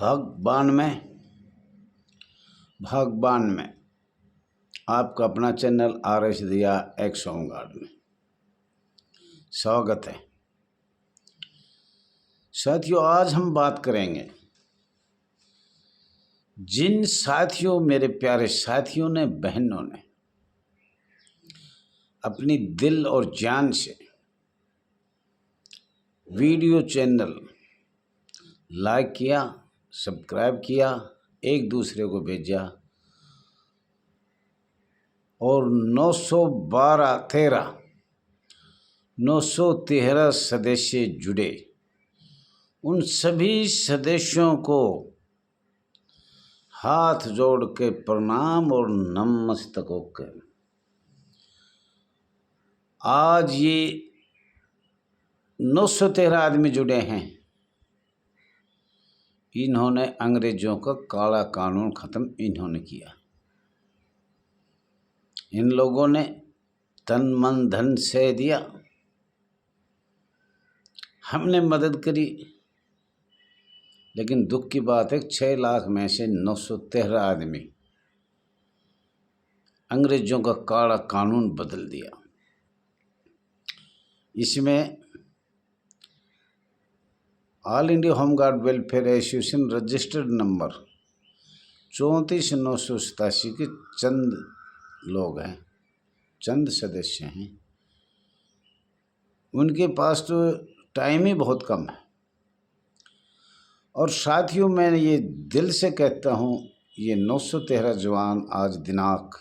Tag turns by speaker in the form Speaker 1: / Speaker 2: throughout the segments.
Speaker 1: भागबान में आपका अपना चैनल RS दिया एक्स होमगार्ड में स्वागत है। साथियों, आज हम बात करेंगे जिन साथियों, मेरे प्यारे साथियों ने, बहनों ने अपनी दिल और जान से वीडियो चैनल लाइक किया, सब्सक्राइब किया, एक दूसरे को भेजा और 913 सदस्य जुड़े। उन सभी सदस्यों को हाथ जोड़ के प्रणाम और नमस्तक होकर आज ये 913 आदमी जुड़े हैं। इन्होंने अंग्रेजों का काला कानून ख़त्म इन्होंने किया। इन लोगों ने तन मन धन से दिया, हमने मदद करी। लेकिन दुख की बात है, 6 लाख में से 913 आदमी अंग्रेजों का काला कानून बदल दिया। इसमें all India home guard welfare association registered number 34,987 के चंद लोग हैं, चंद सदस्य हैं। उनके पास तो टाइम ही बहुत कम है। और साथियों, मैं ये दिल से कहता हूँ, ये 913 जवान आज दिनांक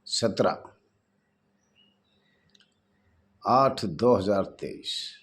Speaker 1: 17/8/2023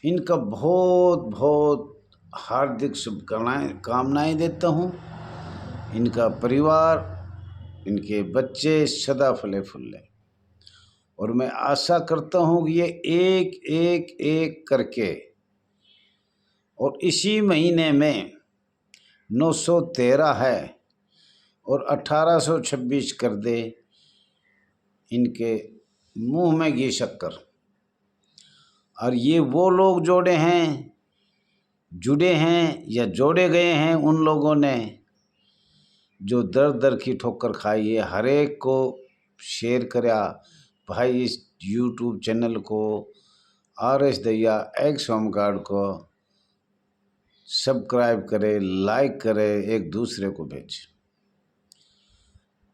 Speaker 1: इनका बहुत बहुत हार्दिक शुभकामनाएं देता हूँ। इनका परिवार, इनके बच्चे सदा फले फूले। और मैं आशा करता हूँ कि ये एक करके और इसी महीने में 913 है और 1826 कर दे इनके मुंह में घी शक्कर। और ये वो लोग जुड़े हैं या जोड़े गए हैं उन लोगों ने जो दर दर की ठोकर खाई है। हर एक को शेयर करा भाई, इस YouTube चैनल को, RS दैया एक्स होमगार्ड को सब्सक्राइब करे, लाइक करे, एक दूसरे को भेजे।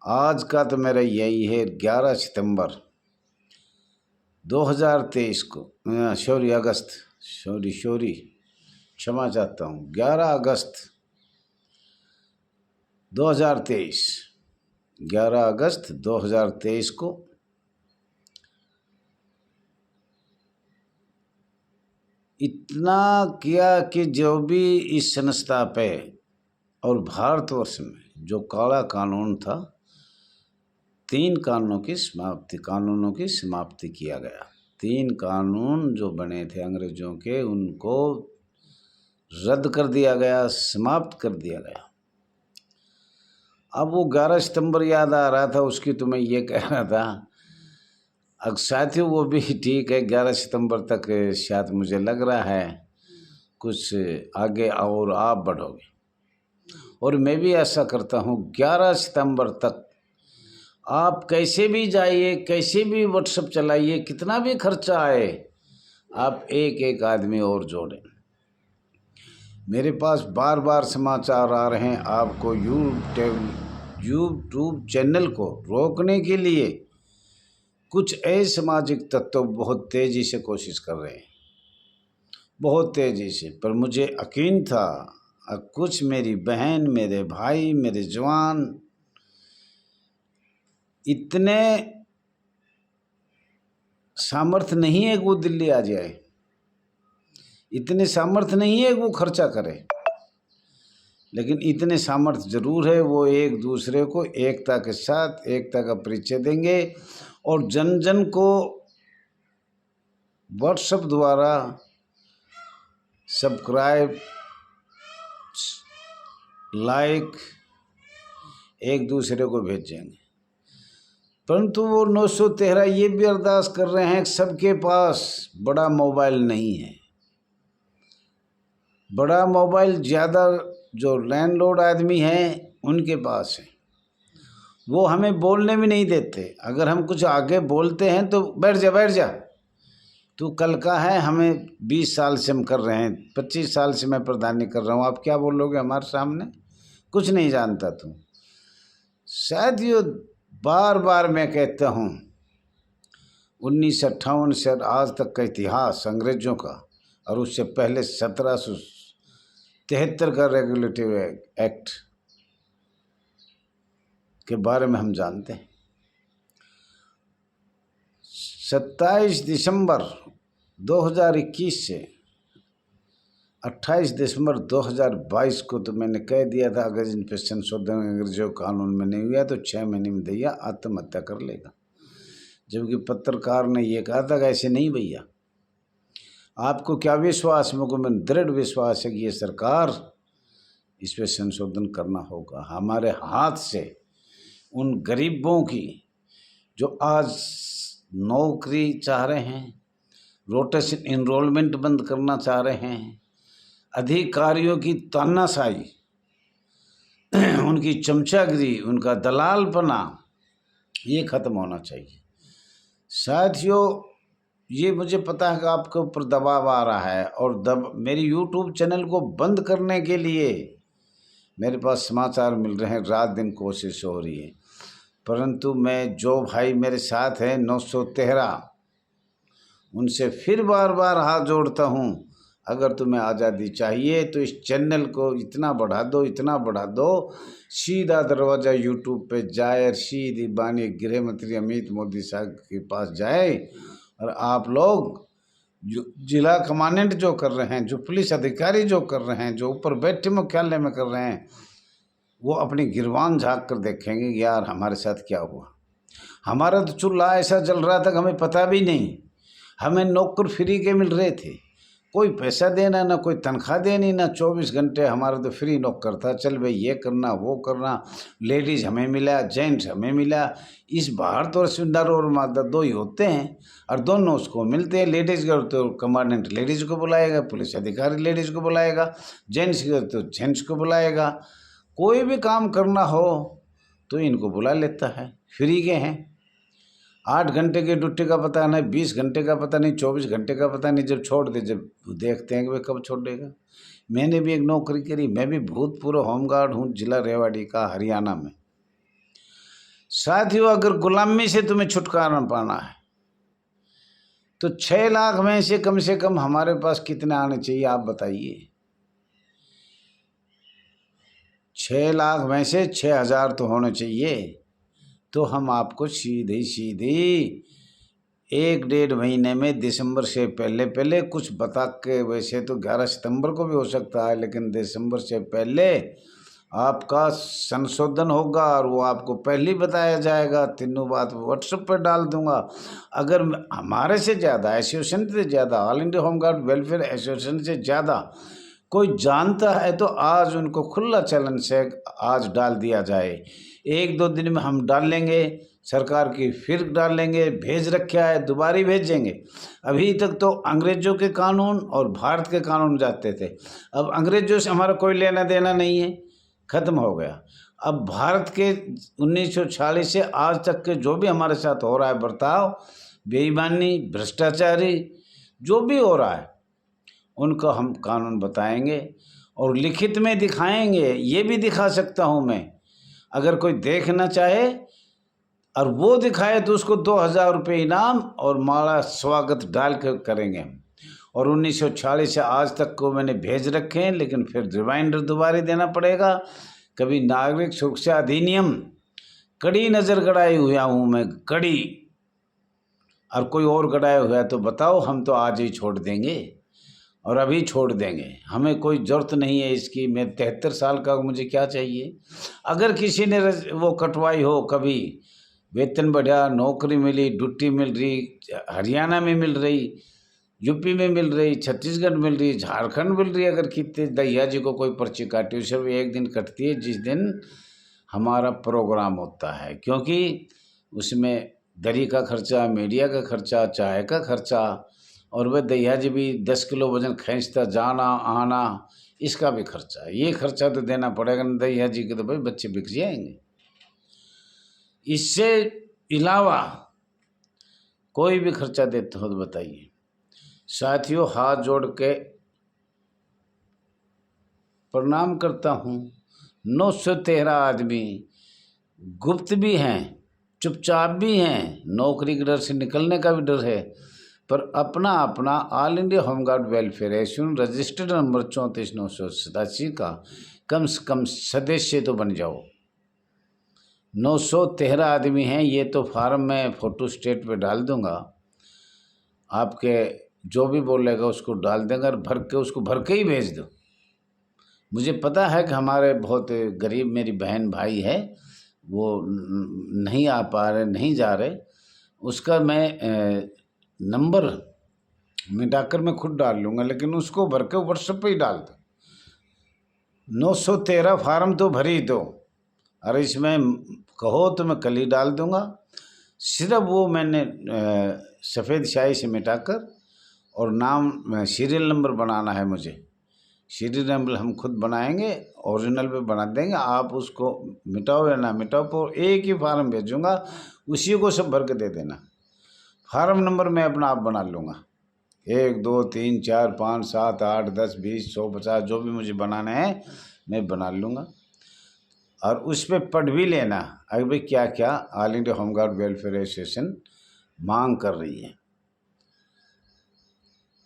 Speaker 1: आज का तो मेरा यही है, 11 सितंबर 2023 को, क्षमा चाहता हूँ, 11 अगस्त 2023 को इतना किया कि जो भी इस संस्था पे और भारतवर्ष में जो काला कानून था, 3 कानूनों की समाप्ति किया गया। 3 कानून जो बने थे अंग्रेजों के, उनको रद्द कर दिया गया, समाप्त कर दिया गया। अब वो 11 सितंबर याद आ रहा था, उसकी तो मैं ये कह रहा था। अब साथियों, वो भी ठीक है, 11 सितंबर तक शायद मुझे लग रहा है कुछ आगे और आप बढ़ोगे। और मैं भी ऐसा करता हूँ, 11 सितंबर तक आप कैसे भी जाइए, कैसे भी व्हाट्सएप चलाइए, कितना भी खर्चा आए, आप एक आदमी और जोड़ें। मेरे पास बार बार समाचार आ रहे हैं, आपको यूट्यूब चैनल को रोकने के लिए कुछ असामाजिक तत्व बहुत तेज़ी से कोशिश कर रहे हैं, बहुत तेज़ी से। पर मुझे यकीन था, कुछ मेरी बहन, मेरे भाई, मेरे जवान इतने सामर्थ्य नहीं है कि वो दिल्ली आ जाए, इतने सामर्थ्य नहीं है कि वो खर्चा करे, लेकिन इतने सामर्थ्य जरूर है। वो एक दूसरे को एकता के साथ एकता का परिचय देंगे और जन जन को व्हाट्सएप द्वारा सब्सक्राइब, लाइक एक दूसरे को भेजेंगे। परंतु वो 913 ये भी अरदास कर रहे हैं कि सबके पास बड़ा मोबाइल नहीं है। बड़ा मोबाइल ज़्यादा जो लैंडलॉर्ड आदमी हैं उनके पास है, वो हमें बोलने भी नहीं देते। अगर हम कुछ आगे बोलते हैं तो बैठ जा बैठ जा, तू कल का है, हमें 20 साल से हम कर रहे हैं, 25 साल से मैं प्रधानी कर रहा हूँ, आप क्या बोलोगे हमारे सामने, कुछ नहीं जानता तू। शायद ये बार बार मैं कहता हूँ 1958 से आज तक का इतिहास अंग्रेज़ों का, और उससे पहले 1773 का रेगुलेटिव एक्ट के बारे में हम जानते हैं। 27 दिसंबर 2021 से 28 दिसंबर 2022 को तो मैंने कह दिया था अगर इन पर संशोधन अंग्रेजों कानून में नहीं हुआ तो 6 महीने में दैया आत्महत्या कर लेगा। जबकि पत्रकार ने ये कहा था कि ऐसे नहीं भैया। आपको क्या विश्वास, मुझको मैं दृढ़ विश्वास है कि ये सरकार इस पर संशोधन करना होगा। हमारे हाथ से उन गरीबों की जो आज नौकरी चाह रहे हैं, रोटेशन इनरोलमेंट बंद करना चाह रहे हैं, अधिकारियों की तानाशाही, उनकी चमचागिरी, उनका दलालपना, ये ख़त्म होना चाहिए। साथियों, ये मुझे पता है कि आपके ऊपर दबाव आ रहा है और मेरी यूट्यूब चैनल को बंद करने के लिए मेरे पास समाचार मिल रहे हैं, रात दिन कोशिश हो रही है, परंतु मैं जो भाई मेरे साथ हैं 913 उनसे फिर बार बार हाथ जोड़ता हूँ, अगर तुम्हें आज़ादी चाहिए तो इस चैनल को इतना बढ़ा दो, इतना बढ़ा दो, सीधा दरवाज़ा यूट्यूब पे जाए और सीधी माननीय गृह मंत्री अमित मोदी साहब के पास जाए और आप लोग जो जिला कमांडेंट जो कर रहे हैं, जो पुलिस अधिकारी जो कर रहे हैं, जो ऊपर बैठे मुख्यालय में कर रहे हैं, वो अपनी गिरबान झाँक कर देखेंगे यार हमारे साथ क्या हुआ। हमारा तो चूल्हा ऐसा जल रहा था कि हमें पता भी नहीं, हमें नौकर फ्री के मिल रहे थे, कोई पैसा देना ना कोई तनख्वाह देनी ना, 24 घंटे हमारा तो फ्री नौकर था। चल भाई ये करना वो करना, लेडीज़ हमें मिला, जेंट्स हमें मिला। इस बाहर तो नर और मादा दो ही होते हैं और दोनों उसको मिलते हैं। लेडीज़ का तो कमांडेंट लेडीज़ को बुलाएगा, पुलिस अधिकारी लेडीज़ को बुलाएगा, जेंट्स का तो जेंट्स को बुलाएगा। कोई भी काम करना हो तो इनको बुला लेता है, फ्री के हैं। 8 घंटे की ड्यूटी का पता नहीं, 20 घंटे का पता नहीं, 24 घंटे का पता नहीं, जब छोड़ दे, जब देखते हैं कि वे कब छोड़ेगा। मैंने भी एक नौकरी करी, मैं भी भूतपूर्व होमगार्ड हूँ जिला रेवाड़ी का, हरियाणा में। साथियों, अगर गुलामी से तुम्हें छुटकारा पाना है तो 6 लाख में से कम हमारे पास कितने आने चाहिए आप बताइए। 6 लाख में से 6,000 तो होने चाहिए। तो हम आपको सीधी 1-1.5 महीने में दिसंबर से पहले कुछ बता के, वैसे तो 11 सितंबर को भी हो सकता है, लेकिन दिसंबर से पहले आपका संशोधन होगा और वो आपको पहले ही बताया जाएगा। तीनों बात व्हाट्सएप पर डाल दूंगा। अगर हमारे से ज़्यादा, एसोसिएशन से ज़्यादा, all India home guard welfare association से ज़्यादा कोई जानता है तो आज उनको खुला चैलेंज से आज डाल दिया जाए। 1-2 दिन में हम डाल लेंगे, सरकार की फिर डाल लेंगे, भेज रखा है दोबारा भेजेंगे। अभी तक तो अंग्रेज़ों के कानून और भारत के कानून जाते थे, अब अंग्रेज़ों से हमारा कोई लेना देना नहीं है, ख़त्म हो गया। अब भारत के 1946 से आज तक के जो भी हमारे साथ हो रहा है बर्ताव, बेईमानी, भ्रष्टाचारी जो भी हो रहा है, उनको हम कानून बताएंगे और लिखित में दिखाएंगे। ये भी दिखा सकता हूँ मैं, अगर कोई देखना चाहे और वो दिखाए तो उसको 2,000 रुपये इनाम और माला स्वागत डाल कर करेंगे हम। और 1940 से आज तक को मैंने भेज रखे हैं, लेकिन फिर रिमाइंडर दोबारा देना पड़ेगा। कभी नागरिक सुरक्षा अधिनियम कड़ी नज़र गड़ाए हुआ हूँ मैं, कड़ी, और कोई और गड़ाया हुआ है तो बताओ, हम तो आज ही छोड़ देंगे और अभी छोड़ देंगे। हमें कोई ज़रूरत नहीं है इसकी। मैं 73 साल का, मुझे क्या चाहिए। अगर किसी ने वो कटवाई हो, कभी वेतन बढ़ा, नौकरी मिली, ड्यूटी मिल रही, हरियाणा में मिल रही, यूपी में मिल रही, छत्तीसगढ़ मिल रही, झारखंड मिल रही, अगर कितने दैया जी को कोई पर्ची काटी, सिर्फ एक दिन कटती है जिस दिन हमारा प्रोग्राम होता है, क्योंकि उसमें दरी का खर्चा, मीडिया का खर्चा, चाय का खर्चा और वह दैया जी भी 10 किलो वजन खींचता जाना आना, इसका भी खर्चा है। ये खर्चा तो देना पड़ेगा ना दैया जी के, तो भाई बच्चे बिक जाएंगे। इससे अलावा कोई भी खर्चा देते हो तो बताइए। साथियों, हाथ जोड़ के प्रणाम करता हूँ। 913 आदमी गुप्त भी हैं, चुपचाप भी हैं, नौकरी के डर से निकलने का भी डर है, पर अपना अपना all India home guard welfare association registered number 34,987 का कम से कम सदस्य तो बन जाओ। 913 आदमी हैं। ये तो फार्म में फ़ोटो स्टेट पे डाल दूंगा, आपके जो भी बोलेगा उसको डाल देंगे और भर के उसको भर के ही भेज दो। मुझे पता है कि हमारे बहुत गरीब मेरी बहन भाई है, वो नहीं आ पा रहे, नहीं जा रहे, उसका मैं नंबर मिटाकर मैं खुद डाल लूँगा, लेकिन उसको भर के व्हाट्सएप पे ही डाल दो। 913 फार्म तो भर ही दो, और इसमें कहो तो मैं कल ही डाल दूँगा। सिर्फ वो मैंने सफ़ेद स्याही से मिटाकर और नाम सीरियल नंबर बनाना है मुझे। सीरियल नंबर हम खुद बनाएंगे, ओरिजिनल पे बना देंगे। आप उसको मिटाओ या ना मिटाओ, पर एक ही फार्म भेजूँगा, उसी को सब भर के दे देना। फार्म नंबर मैं अपना आप बना लूँगा, 1 2 3 4 5 7 8 10 20 100 50 जो भी मुझे बनाने हैं मैं बना लूँगा। और उस पर पढ़ भी लेना अगर भाई क्या क्या all India home guard welfare association मांग कर रही है।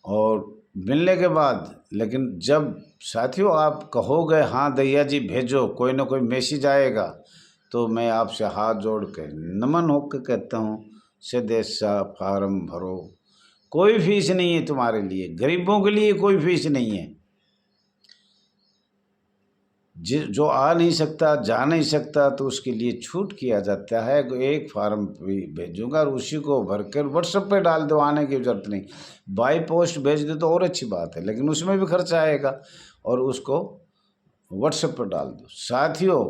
Speaker 1: और मिलने के बाद, लेकिन जब साथियों आप कहोगे हाँ दैया जी भेजो, कोई ना कोई मैसेज आएगा, तो मैं आपसे हाथ जोड़ के नमन होकर कहता हूँ सदस्य फार्म भरो। कोई फीस नहीं है तुम्हारे लिए, गरीबों के लिए कोई फीस नहीं है। जो आ नहीं सकता, जा नहीं सकता, तो उसके लिए छूट किया जाता है। एक फार्म भी भेजूंगा और उसी को भरकर व्हाट्सएप पे डाल दो, आने की ज़रूरत नहीं। बाई पोस्ट भेज दो तो और अच्छी बात है, लेकिन उसमें भी खर्चा आएगा, और उसको व्हाट्सएप पर डाल दो। साथियों,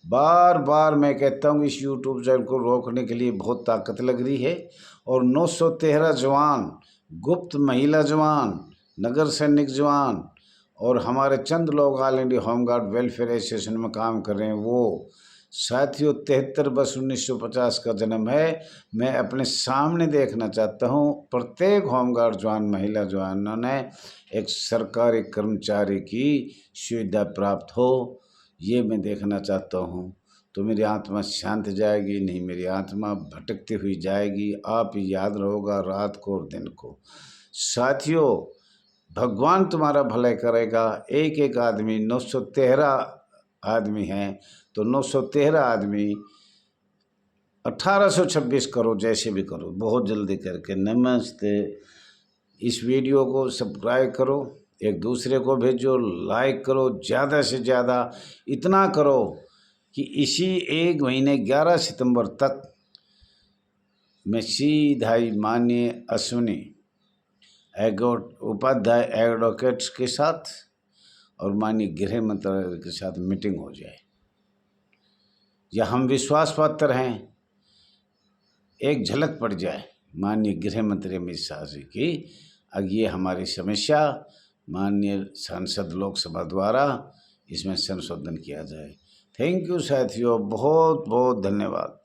Speaker 1: बार बार मैं कहता हूँ इस यूट्यूब चैनल को रोकने के लिए बहुत ताकत लग रही है, और 913 जवान, गुप्त महिला जवान, नगर सैनिक जवान और हमारे चंद लोग all India home guard welfare association में काम कर रहे हैं। वो साथियों 73/10/1950 का जन्म है। मैं अपने सामने देखना चाहता हूँ प्रत्येक होमगार्ड जवान, महिला जवानों ने एक सरकारी कर्मचारी की सुविधा प्राप्त हो, ये मैं देखना चाहता हूँ। तो मेरी आत्मा शांत जाएगी नहीं, मेरी आत्मा भटकती हुई जाएगी। आप याद रहोगा रात को और दिन को। साथियों, भगवान तुम्हारा भलाई करेगा। एक एक आदमी, 913 आदमी हैं, तो 913 आदमी 1826 करो, जैसे भी करो, बहुत जल्दी करके। नमस्ते। इस वीडियो को सब्सक्राइब करो, एक दूसरे को भेजो, लाइक करो, ज़्यादा से ज़्यादा इतना करो कि इसी 1 महीने 11 सितंबर तक मैं सीधा ही माननीय अश्विनी उपाध्याय एडवोकेट्स के साथ और माननीय गृह मंत्रालय के साथ मीटिंग हो जाए, या हम विश्वास पात्र हैं, एक झलक पड़ जाए माननीय गृह मंत्री अमित शाह जी की। अब ये हमारी समस्या माननीय सांसद लोकसभा द्वारा इसमें संशोधन किया जाए। थैंक यू साथियों, बहुत बहुत धन्यवाद।